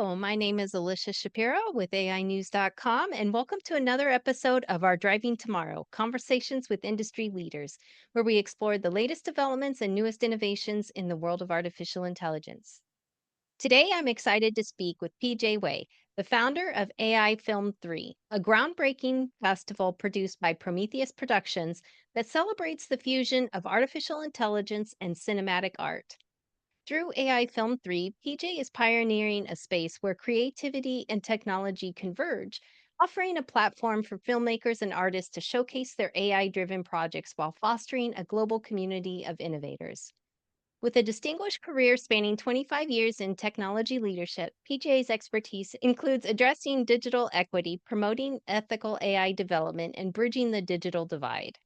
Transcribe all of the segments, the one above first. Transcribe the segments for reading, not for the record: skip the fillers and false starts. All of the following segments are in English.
Hello, my name is Alicia Shapiro with AInews.com, and welcome to another episode of our Driving Tomorrow Conversations with Industry Leaders, where we explore the latest developments and newest innovations in the world of artificial intelligence. Today, I'm excited to speak with PJ Way, the founder of AI Film 3, a groundbreaking festival produced by Prometheus Productions that celebrates the fusion of artificial intelligence and cinematic art. Through AI Film 3, PJ is pioneering a space where creativity and technology converge, offering a platform for filmmakers and artists to showcase their AI driven projects while fostering a global community of innovators. With a distinguished career spanning 25 years in technology leadership, PJ's expertise includes addressing digital equity, promoting ethical AI development, and bridging the digital divide.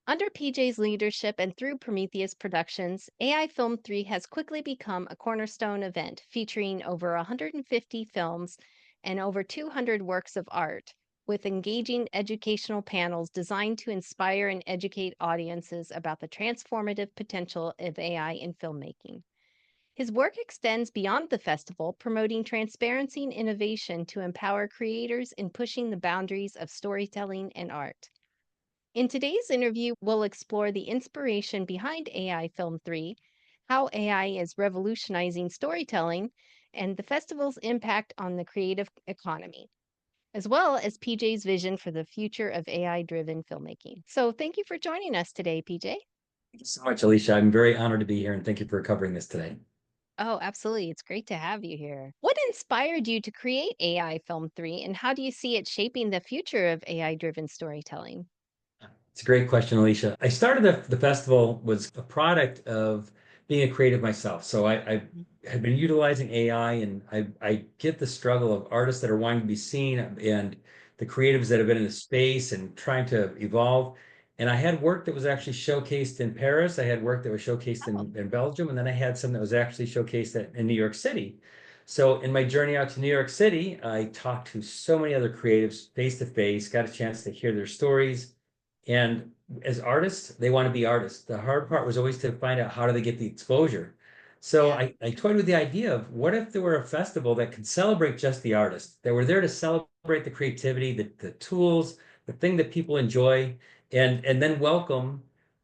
Under PJ's leadership and through Prometheus Productions, AI Film 3 has quickly become a cornerstone event featuring over 150 films and over 200 works of art, with engaging educational panels designed to inspire and educate audiences about the transformative potential of AI in filmmaking. His work extends beyond the festival, promoting transparency and innovation to empower creators in pushing the boundaries of storytelling and art. In today's interview, we'll explore the inspiration behind AI Film 3, how AI is revolutionizing storytelling, and the festival's impact on the creative economy, as well as PJ's vision for the future of AI driven filmmaking. So, thank you for joining us today, PJ. Thank you so much, Alicia. I'm very honored to be here and thank you for covering this today. Oh, absolutely. It's great to have you here. What inspired you to create AI Film 3, and how do you see it shaping the future of AI driven storytelling? It's a great question, Alicia. I started the festival was a product of being a creative myself. So I Mhm. had been utilizing AI and I get the struggle of artists that are wanting to be seen and the creatives that have been in the space and trying to evolve. And I had work that was actually showcased in Paris. I had work that was showcased Oh, in Belgium, and then I had some that was actually showcased in New York City. So in my journey out to New York City, I talked to so many other creatives face to face, got a chance to hear their stories. And as artists, they want to be artists. The hard part was always to find out how do they get the exposure. So yeah. I toyed with the idea of what if there were a festival that could celebrate just the artists, that were there to celebrate the creativity, the tools, the thing that people enjoy, and then welcome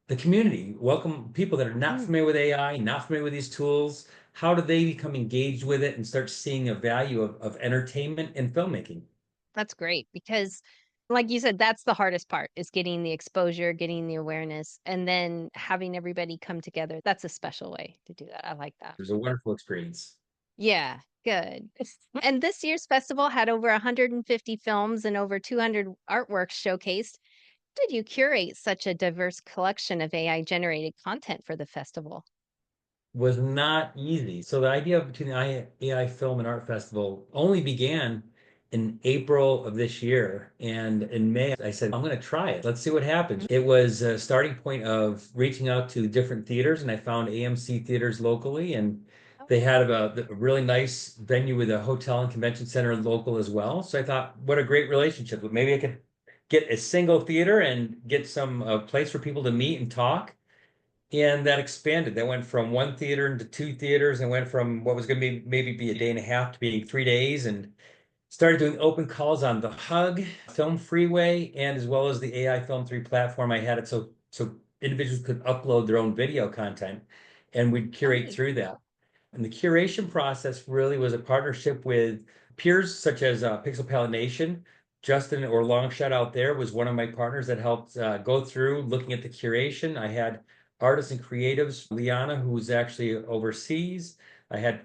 the community, welcome people that are not Mm. familiar with AI, not familiar with these tools. How do they become engaged with it and start seeing a value of entertainment and filmmaking? That's great because, like you said, that's the hardest part is getting the exposure, getting the awareness, and then having everybody come together. That's a special way to do that. I like that. It was a wonderful experience. Yeah, good. And this year's festival had over 150 films and over 200 artworks showcased. How did you curate such a diverse collection of AI generated content for the festival? Was not easy. So the idea between the AI Film and Art Festival only began in April of this year. And in May, I said, I'm going to try it. Let's see what happens. Mhm. It was a starting point of reaching out to different theaters, and I found AMC theaters locally, and Oh, they cool. had a really nice venue with a hotel and convention center local as well. So I thought, what a great relationship. Maybe I could get a single theater and get some place for people to meet and talk. And that expanded. That went from one theater into two theaters and went from what was going to be maybe be a day and a half to being 3 days, and started doing open calls on the Hug Film Freeway and as well as the AI Film 3 platform. I had it so individuals could upload their own video content and we'd curate Nice. through that. And the curation process really was a partnership with peers such as Pixel Palette Nation. Justin or Longshot out there was one of my partners that helped go through looking at the curation. I had artists and creatives, Liana, who's actually overseas. I had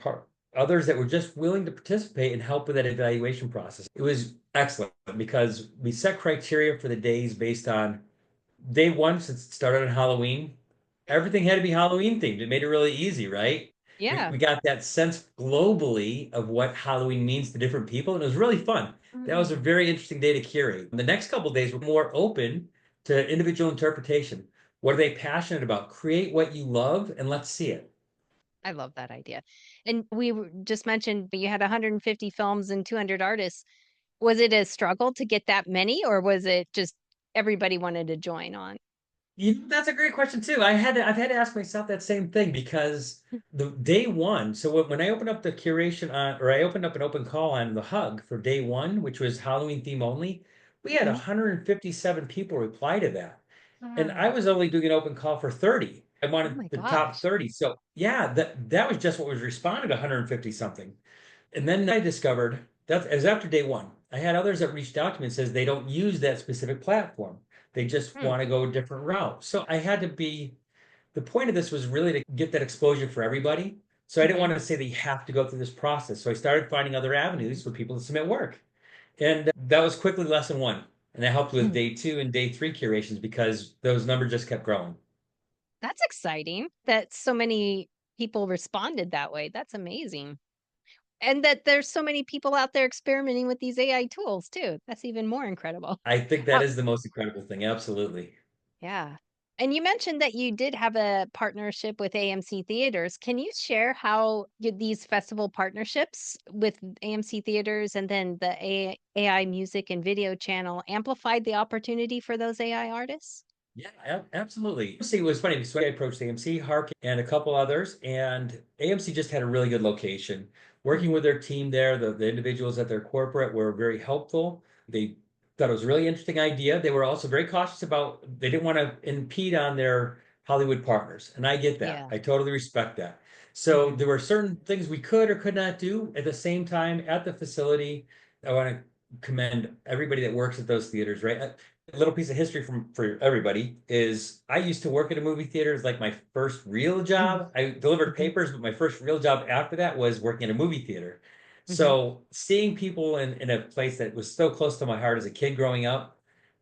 others that were just willing to participate and help with that evaluation process. It was excellent because we set criteria for the days based on day one, since it started on Halloween. Everything had to be Halloween themed. It made it really easy, right? We, Yeah. we got that sense globally of what Halloween means to different people, and it was really fun. That was a Mm. very interesting day to curate. The next couple of days were more open to individual interpretation. What are they passionate about? Create what you love and let's see it. I love that idea. And just mentioned, but you had 150 films and 200 artists. Was it a struggle to get that many, or was it just everybody wanted to join on? That's a great question too. I've had to ask myself that same thing because the day one, so when I opened up the curation on, or I opened up an open call on the Hug for day one, which was Halloween theme only, we had Mhm. 157 people reply to that. And I Wow. was only doing an open call for 30. I Oh wanted my the top gosh. 30. So yeah, that was just what was responded, 150 something. And then I discovered that as after day one, I had others that reached out to me and says they don't use that specific platform. They just Hmm. want to go a different route. So I had to be, the point of this was really to get that exposure for everybody. So I didn't Mhm. want to say that you have to go through this process. So I started finding other avenues for people to submit work. And that was quickly lesson one. And that helped with Mhm. day two and day three curations because those numbers just kept growing. That's exciting that so many people responded that way. That's amazing. And that there's so many people out there experimenting with these AI tools too. That's even more incredible. I think that Uh, is the most incredible thing. Absolutely. yeah. And you mentioned that you did have a partnership with AMC Theaters. Can you share how these festival partnerships with AMC Theaters and then the AI music and video channel amplified the opportunity for those AI artists? Yeah, absolutely. See, it was funny. So I approached AMC, Hark, and a couple others, and AMC just had a really good location. Working Mhm. with their team there, the individuals at their corporate were very helpful. They thought it was a really interesting idea. They were also very cautious about, they didn't want to impede on their Hollywood partners. And I get that. Yeah. I totally respect that. So Mhm. there were certain things we could or could not do at the same time at the facility. I want to commend everybody that works at those theaters, right? A little piece of history from for everybody is I used to work at a movie theater. It's like my first real Mhm. job. I delivered Mhm. papers, but my first real job after that was working at a movie theater. Mhm. So seeing people in a place that was so close to my heart as a kid growing up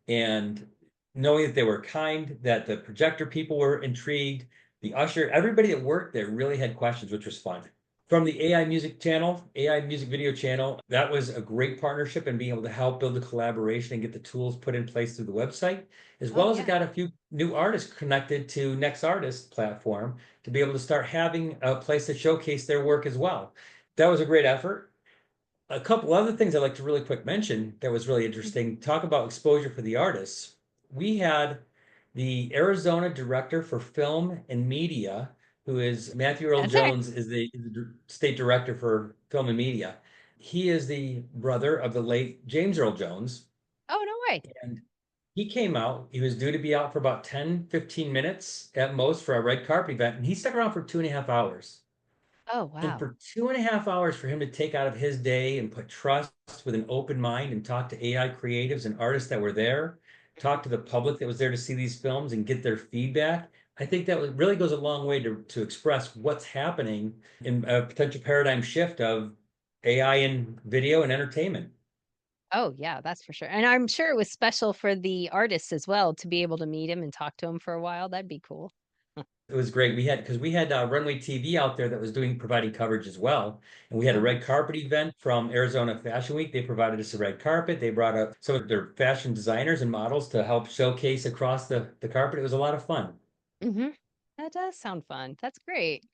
and knowing that they were kind, that the projector people were intrigued, the usher, everybody that worked there really had questions, which was fun. From the AI music channel, AI music video channel, that was a great partnership and being able to help build the collaboration and get the tools put in place through the website, as Oh well as it yeah. got a few new artists connected to Next Artist platform to be able to start having a place to showcase their work as well. That was a great effort. A couple other things I'd like to really quick mention that was really Mhm. interesting. Talk about exposure for the artists. We had the Arizona director for film and media, who is Matthew Earl That's right. Jones, is the state director for film and media. He is the brother of the late James Earl Jones. Oh, no way. And he came out, he was due to be out for about 10, 15 minutes at most for a red carpet event, and he stuck around for 2.5 hours. Oh, And wow. for 2.5 hours for him to take out of his day and put trust with an open mind and talk to AI creatives and artists that were there, talk to the public that was there to see these films and get their feedback, I think that really goes a long way to express what's happening in a potential paradigm shift of AI in video and entertainment. Oh, yeah, that's for sure. And I'm sure it was special for the artists as well to be able to meet him and talk to him for a while. That'd be cool. It was great. We had Runway TV out there that was doing providing coverage as well, and we had a Oh, red nice. carpet event from Arizona Fashion Week. They provided us a red carpet. They brought up some of their fashion designers and models to help showcase across the carpet. It was a lot of fun. Mhm. That does sound fun. That's great.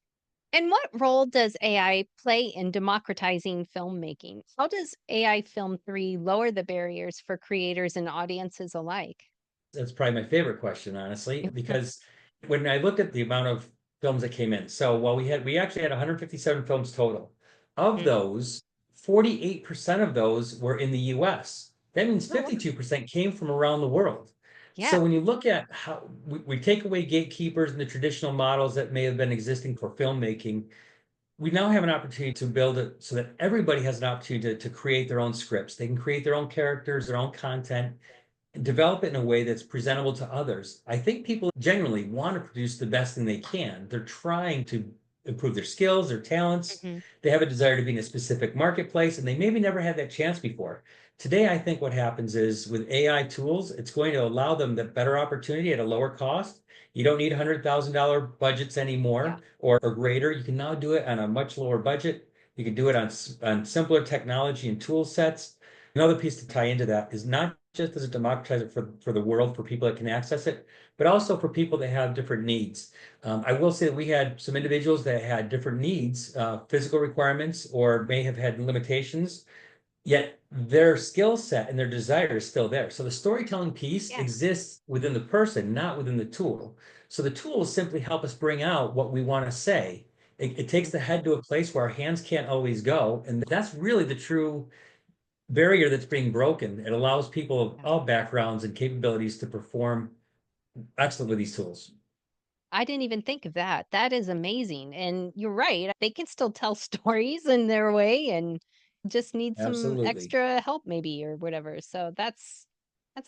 And what role does AI play in democratizing filmmaking? How does AI Film 3 lower the barriers for creators and audiences alike? That's probably my favorite question, honestly, because when I looked at the amount of films that came in, so while we actually had 157 films total. Of Mhm. those, 48% of those were in the US. That means Oh, wow. 52% came from around the world. So Yeah. when you look at how we take away gatekeepers and the traditional models that may have been existing for filmmaking, we now have an opportunity to build it so that everybody has an opportunity to create their own scripts. They can create their own characters, their own content, develop it in a way that's presentable to others. I think people genuinely want to produce the best thing they can. They're trying to improve their skills, their talents. Mhm. They have a desire to be in a specific marketplace, and they maybe never had that chance before. Today, I think what happens is with AI tools, it's going to allow them the better opportunity at a lower cost. You don't need $100,000 budgets Yeah. anymore or greater. You can now do it on a much lower budget. You can do it on simpler technology and tool sets. Another piece to tie into that is not just as a democratizer for the world, for people that can access it, but also for people that have different needs. I will say that we had some individuals that had different needs, physical requirements, or may have had limitations yet their skill set and their desire is still there. So the storytelling piece Yeah. exists within the person, not within the tool. So the tools simply help us bring out what we want to say. It takes the head to a place where our hands can't always go. And that's really the true barrier that's being broken. It allows people of Yeah. all backgrounds and capabilities to perform excellent with these tools. I didn't even think of that. That is amazing. And you're right. They can still tell stories in their way and just need some Absolutely. extra help maybe or whatever. So that's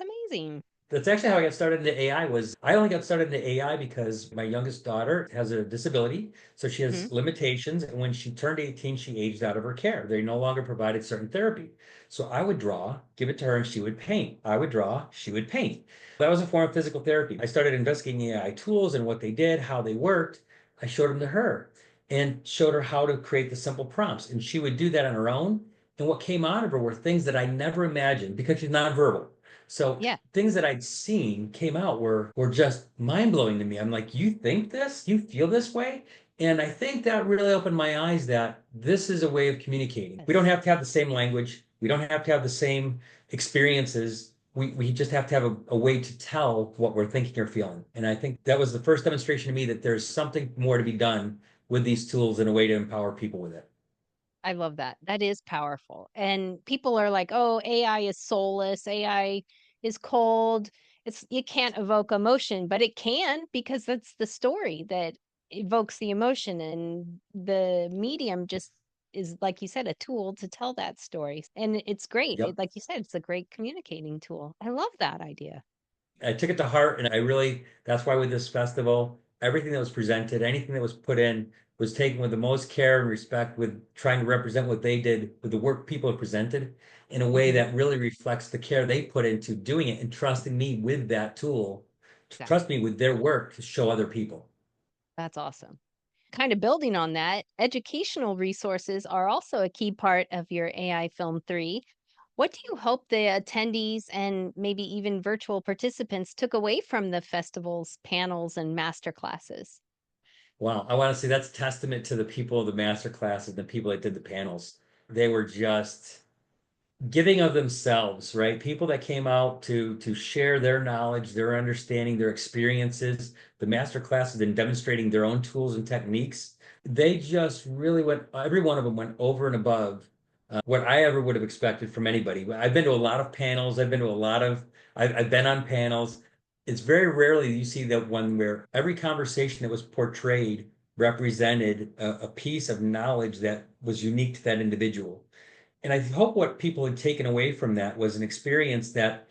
amazing. That's actually how I got started into AI. Was I only got started into AI because my youngest daughter has a disability, so she Hmm. has limitations. And when she turned 18, she aged out of her care. They no longer provided certain therapy. So I would draw, give it to her, and she would paint. I would draw, she would paint. That was a form of physical therapy. I started investigating AI tools and what they did, how they worked. I showed them to her and showed her how to create the simple prompts. And she would do that on her own. And what came out of her were things that I never imagined because she's nonverbal. So Yeah. things that I'd seen came out were just mind blowing to me. I'm like, you think this? You feel this way? And I think that really opened my eyes that this is a way of communicating. We don't Yes. have to have the same language. We don't have to have the same experiences. We just have to have a way to tell what we're thinking or feeling. And I think that was the first demonstration to me that there's something more to be done with these tools and a way to empower people with it. I love that. That is powerful. And people are like, "Oh, AI is soulless. AI is cold. It can't evoke emotion, but it can because that's the story that evokes the emotion and the medium just is like you said a tool to tell that story. And it's great. Yep. Like you said, it's a great communicating tool. I love that idea. I took it to heart, and I really, that's why with this festival, everything that was presented, anything that was put in was taken with the most care and respect, with trying to represent what they did with the work people have presented in a way Hmm. that really reflects the care they put into doing it and trusting me with that tool, to trust me Exactly. with their work to show other people. That's awesome. Kind of building on that, educational resources are also a key part of your AI Film 3. What do you hope the attendees and maybe even virtual participants took away from the festival's panels and master classes? Wow, I want to say that's testament to the people of the master classes, the people that did the panels. They were just giving of themselves, right? People that came out to share their knowledge, their understanding, their experiences, the master classes and demonstrating their own tools and techniques. They just really went, every one of them went over and above what I ever would have expected from anybody. I've been to a lot of panels. I've been to a lot of, I've been on panels. It's very rarely you see that one where every conversation that was portrayed represented a piece of knowledge that was unique to that individual. And I hope what people had taken away from that was an experience that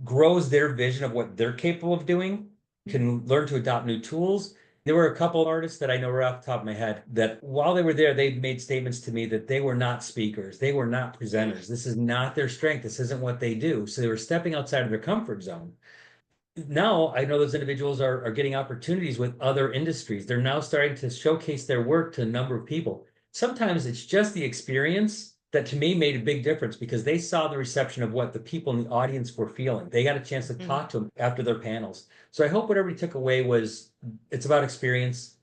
grows their vision of what they're capable of doing, Mhm. can learn to adopt new tools. There were a couple of artists that I know right off the top of my head that while they were there, they made statements to me that they were not speakers, they were not presenters. This is not their strength. This isn't what they do. So they were stepping outside of their comfort zone. Now I know those individuals are getting opportunities with other industries. They're now starting to showcase their work to a number of people. Sometimes it's just the experience that to me made a big difference because they saw the reception of what the people in the audience were feeling. They got a chance to Mhm. talk to them after their panels. So I hope what everybody took away was it's about experience.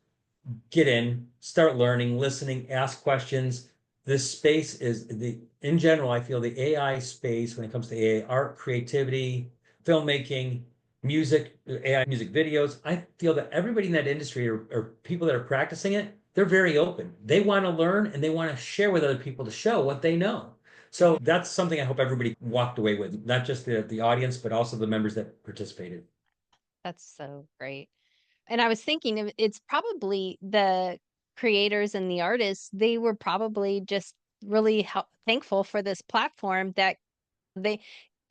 Get in, start learning, listening, ask questions. This space is in general, I feel the AI space when it comes to AI, art, creativity, filmmaking, music, AI music videos. I feel that everybody in that industry or people that are practicing it, they're very open. They want to learn and they want to share with other people to show what they know. So that's something I hope everybody walked away with, not just the audience, but also the members that participated. That's so great. And I was thinking it's probably the creators and the artists, they were probably just really thankful for this platform that they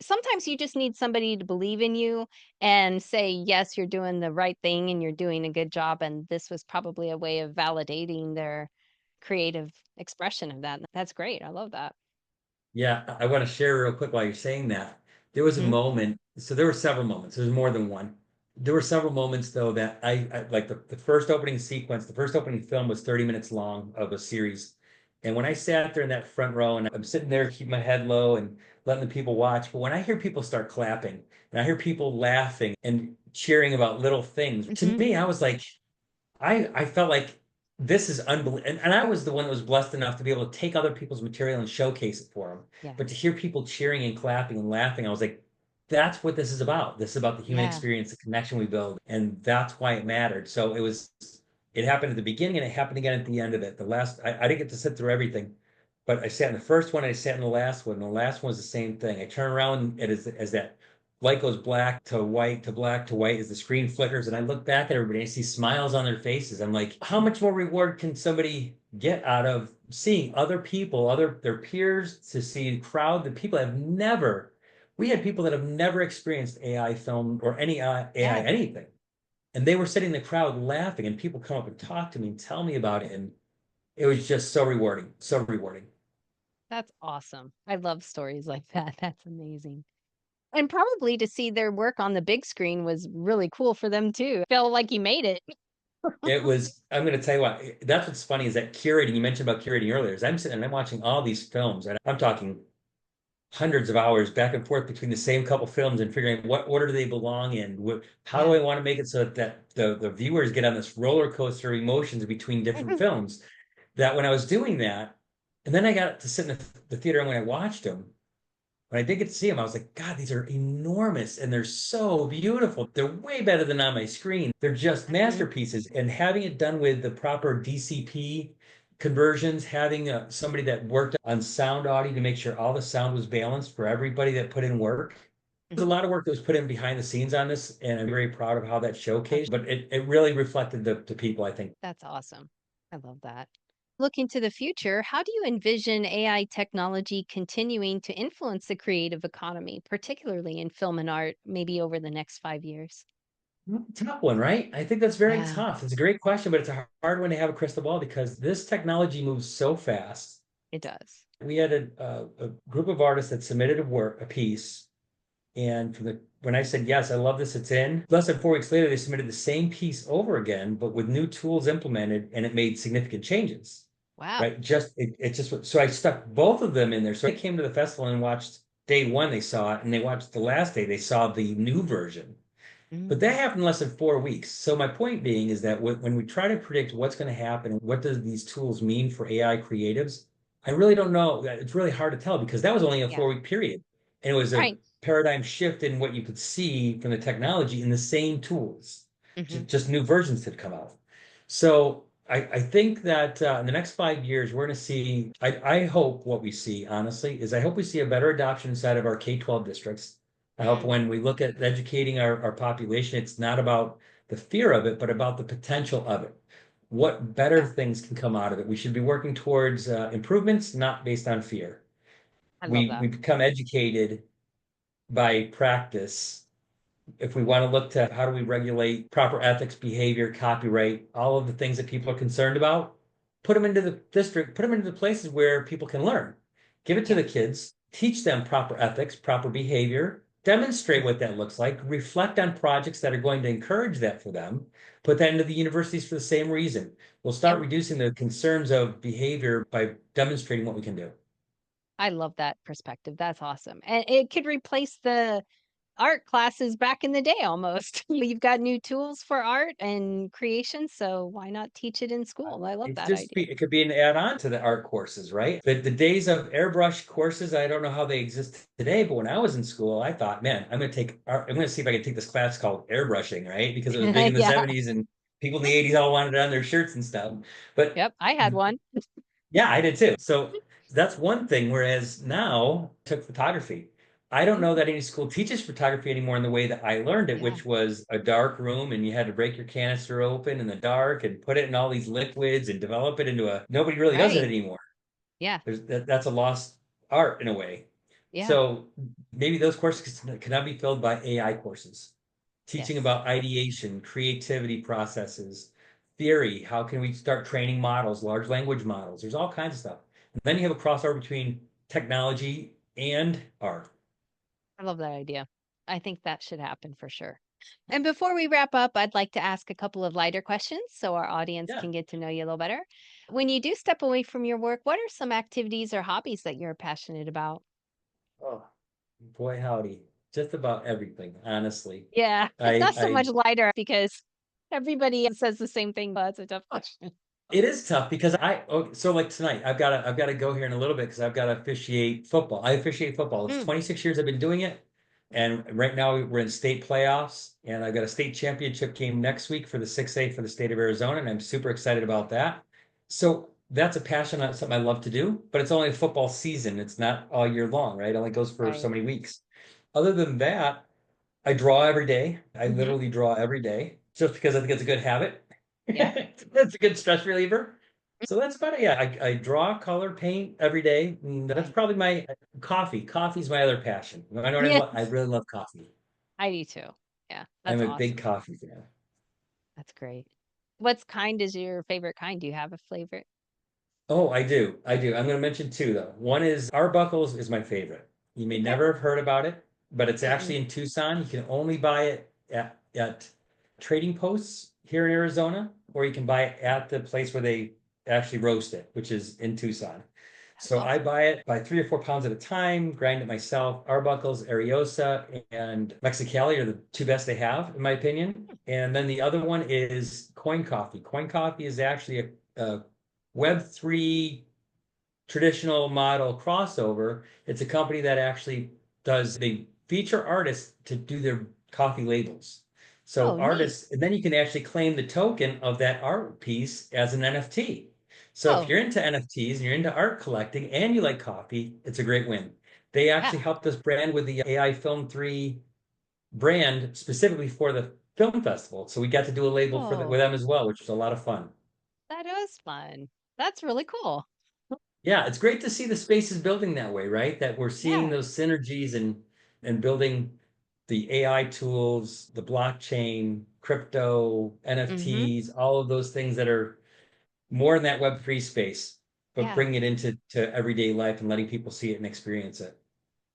sometimes you just need somebody to believe in you and say, "Yes, you're doing the right thing and you're doing a good job," and this was probably a way of validating their creative expression of that. That's great. I love that. Yeah, I want to share real quick while you're saying that. There was a Mhm, moment, so there were several moments. There's more than one. There were several moments though that I like the first opening sequence, the first opening film was 30 minutes long of a series. And when I sat there in that front row and I'm sitting there, keep my head low and letting the people watch, but when I hear people start clapping and I hear people laughing and cheering about little things, to mhm. me, I was like, I felt like this is unbelievable. And I was the one that was blessed enough to be able to take other people's material and showcase it for them. Yeah. But to hear people cheering and clapping and laughing, I was like, that's what this is about. This is about the human Yeah. experience, the connection we build. And that's why it mattered. So it happened at the beginning and it happened again at the end of it. I didn't get to sit through everything, but I sat in the first one, I sat in the last one. And the last one was the same thing. I turn around and as that light goes black to white to black to white as the screen flickers. And I look back at everybody and I see smiles on their faces. I'm like, how much more reward can somebody get out of seeing other people, their peers, to see a crowd that people have never, we had people that have never experienced AI film or any AI Yeah. anything. And they were sitting in the crowd laughing, and people come up and talk to me and tell me about it. And it was just so rewarding, so rewarding. That's awesome. I love stories like that. That's amazing. And probably to see their work on the big screen was really cool for them too. Felt like you made it. It was, I'm going to tell you what, that's what's funny is that curating, you mentioned about curating earlier, is I'm sitting and I'm watching all these films, and I'm talking hundreds of hours back and forth between the same couple films and figuring out what order do they belong in, how do Yeah. I want to make it so that the viewers get on this roller coaster of emotions between different films. That when I was doing that, and then I got to sit in the theater and when I watched them, when I did get to see them, I was like, God, these are enormous and they're so beautiful. They're way better than on my screen. They're just Mhm. masterpieces. And having it done with the proper DCP conversions, having somebody that worked on sound audio to make sure all the sound was balanced for everybody that put in work. There's a Mhm. lot of work that was put in behind the scenes on this, and I'm very proud of how that I'm showcased. sure. But it really reflected the people, I think. That's awesome. I love that. Looking to the future, how do you envision AI technology continuing to influence the creative economy, particularly in film and art, maybe over the next 5 years? Tough one, right? I think that's very Yeah, tough. It's a great question, but it's a hard one to have a crystal ball because this technology moves so fast. it does. We had a group of artists that submitted a piece, and when I said yes, I love this, it's in. Less than 4 weeks later, they submitted the same piece over again, but with new tools implemented, and it made significant changes. Wow. Right? It just so I stuck both of them in there. So they came to the festival and watched day one, they saw it, and they watched the last day, they saw the new version. But that Mm, happened in less than 4 weeks. So my point being is that when we try to predict what's going to happen and what does these tools mean for AI creatives, I really don't know. It's really hard to tell because that was only a yeah. 4 week period. And it was a Right. paradigm shift in what you could see from the technology in the same tools. Hmm. Just new versions had come out. So I think that in the next 5 years, we're going to see, I hope what we see, honestly, is I hope we see a better adoption inside of our K-12 districts. I hope Mm, when we look at educating our population, it's not about the fear of it, but about the potential of it. What better yeah, things can come out of it? We should be working towards improvements, not based on fear. I love We that. become educated by practice if we want to look to how do we regulate proper ethics, behavior, copyright, all of the things that people are concerned about, put them into the district, put them into the places where people can learn. Give it to Yeah. the kids, teach them proper ethics, proper behavior, demonstrate Mm, what that looks like, reflect on projects that are going to encourage that for them, put that into the universities for the same reason. We'll start yep. reducing the concerns of behavior by demonstrating what we can do. I love that perspective. That's awesome. And it could replace the art classes back in the day almost. You've got new tools for art and creation, so why not teach it in school? I love that idea. It could be an add-on to the art courses, right? The days of airbrush courses, I don't know how they exist today, but when I was in school, I thought, man, I'm going to see if I can take this class called airbrushing, right? Because it was big in the Yeah. 70s and people in the 80s all wanted it on their shirts and stuff. But Yep, I had one. yeah, I did too. So that's one thing. Whereas now, I took photography. I don't know Mm, that any school teaches photography anymore in the way that I learned it, yeah, which was a dark room and you had to break your canister open in the dark and put it in all these liquids and develop it into a, nobody really does it right. anymore. Yeah, That's a lost art in a way. yeah, So maybe those courses can now be filled by AI courses, teaching yes. about ideation, creativity processes, theory. How can we start training models, large language models? There's all kinds of stuff. And then you have a crossover between technology and art. I love that idea. I think that should happen for sure. And before we wrap up, I'd like to ask a couple of lighter questions so our audience Yeah. can get to know you a little better. When you do step away from your work, what are some activities or hobbies that you're passionate about? Oh, boy, howdy. Just about everything, honestly. Yeah, it's I not so I much lighter because everybody says the same thing, but it's a tough question. It is tough because so like tonight I've got to go here in a little bit because I've got to officiate football. I officiate football. It's Mm, 26 years I've been doing it, and right now we're in state playoffs, and I've got a state championship game next week for the 6A for the state of Arizona, and I'm super excited about that. So that's a passion, that's something I love to do, but it's only a football season. It's not all year long, right? It only goes for so right. many weeks. Other than that, I draw every day. I Hmm. literally draw every day just because I think it's a good habit. Yeah. It's a good stress reliever. So that's about it. Yeah, I draw, color, paint every day. And that's Nice. probably my coffee. Coffee's my other passion. I know I Yes, really love coffee. I do too. Yeah, I'm that's a big awesome. coffee fan. That's great. What's kind is your favorite kind? Do you have a favorite? Oh, I do. I do. I'm going to mention two though. One is Arbuckles is my favorite. You may Okay. never have heard about it, but it's Mm-mm. actually in Tucson. You can only buy it at trading posts here in Arizona, or you can buy it at the place where they actually roast it, which is in Tucson. That's So I awesome. buy it by 3 or 4 pounds at a time, grind it myself. Arbuckles, Ariosa, and Mexicali are the two best they have, in my opinion. And then the other one is Coin Coffee. Coin Coffee is actually a Web3 traditional model crossover. It's a company that actually they feature artists to do their coffee labels. So Oh, neat. artists, and then you can actually claim the token of that art piece as an NFT. So if Oh, you're into NFTs and you're into art collecting and you like coffee, it's a great win. They yeah. actually helped us brand with the AI Film 3 brand specifically for the film festival. So we got to do a label with Oh, them as well, which was a lot of fun. that is fun. That's really cool. Yeah, it's great to see the spaces building that way, right? That we're seeing Yeah. those synergies and building the AI tools, the blockchain, crypto, Mm-hmm. NFTs, all of those things that are more in that Web3 space, but Yeah. bringing it into everyday life and letting people see it and experience it.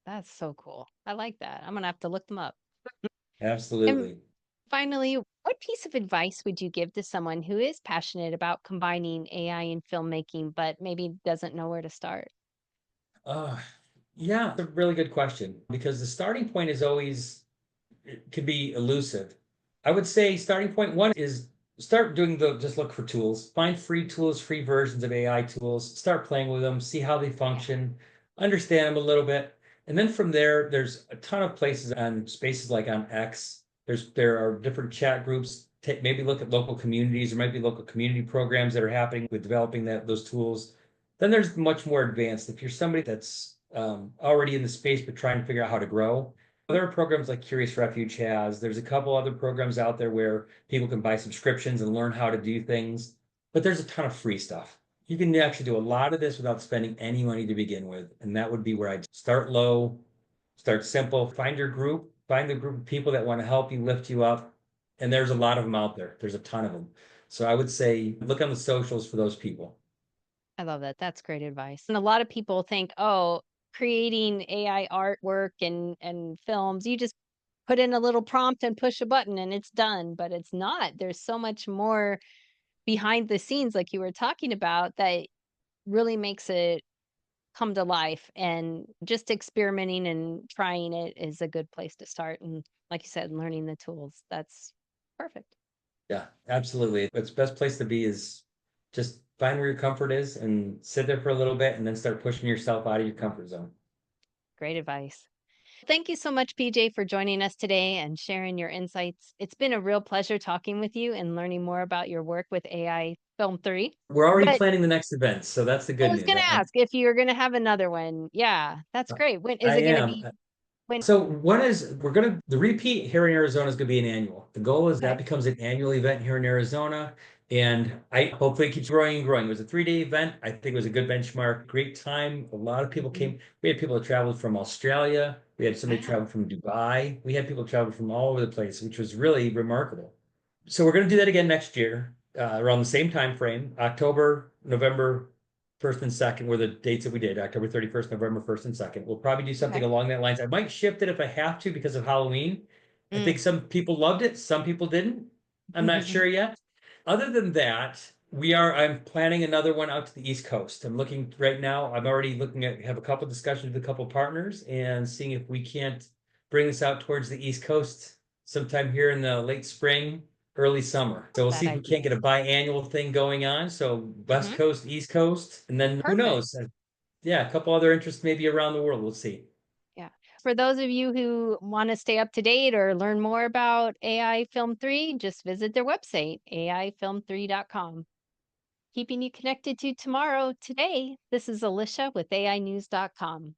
That's so cool. I like that. I'm gonna have to look them up. And Absolutely. finally, what piece of advice would you give to someone who is passionate about combining AI and filmmaking, but maybe doesn't know where to start? Uh, yeah, it's a really good question because the starting point is always it can be elusive. I would say starting point one is start doing just look for tools, find free tools, free versions of AI tools, start playing with them, see how they Yeah. function, understand them a little bit. And then from there, there's a ton of places on spaces like on X. There are different chat groups. Maybe look at local communities. There might be local community programs that are happening with developing those tools. Then there's much more advanced. If you're somebody that's already in the space but trying to figure out how to grow, other programs like Curious Refuge has. There's a couple other programs out there where people can buy subscriptions and learn how to do things, but there's a ton of free stuff. You can actually do a lot of this without spending any money to begin with. And that would be where I'd start low, start simple, find your group, find the group of people that want to help you, lift you up. And there's a lot of them out there. There's a ton of them. So I would say look on the socials for those people. I love that. That's great advice. And a lot of people think, oh, creating AI artwork and films, you just put in a little prompt and push a button and it's done, but it's not. There's so much more behind the scenes like you were talking about that really makes it come to life, and just experimenting and trying it is a good place to start, and like you said, learning the tools. That's perfect. Yeah, absolutely. It's best place to be is just find where your comfort is and sit there for a little bit and then start pushing yourself out of your comfort zone. Great advice. Thank you so much, PJ, for joining us today and sharing your insights. It's been a real pleasure talking with you and learning more about your work with AI Film 3. We're already But planning the next event, so that's the I good was news. going to ask if you're going to have another one. Yeah, that's great. When is I it going to am. be? When? So the repeat here in Arizona is gonna be an annual. The goal is that Okay. becomes an annual event here in Arizona. And I hopefully it keeps growing and growing. It was a 3-day event. I think it was a good benchmark, great time. A lot of people Mhm. came. We had people that traveled from Australia. We had somebody Wow. travel from Dubai. We had people travel from all over the place, which was really remarkable. So we're going to do that again next year, around the same time frame. October, November 1st and 2nd were the dates that we did. October 31st, November 1st and 2nd. We'll probably do something Okay. along that lines. I might shift it if I have to because of Halloween. I Mm. think some people loved it, some people didn't. I'm not sure yet. Other than that, I'm planning another one out to the East Coast. I'm looking right now. I'm already looking at have a couple discussions with a couple partners and seeing if we can't bring this out towards the East Coast sometime here in the late spring, early summer. So Love we'll see that if we can't get idea. a biannual thing going on. So West Hmm. Coast, East Coast, and then who Perfect. knows? Yeah, a couple other interests maybe around the world. We'll see. Yeah. For those of you who want to stay up to date or learn more about AI Film 3, just visit their website, aifilm3.com. Keeping you connected to tomorrow today, this is Alicia with AInews.com.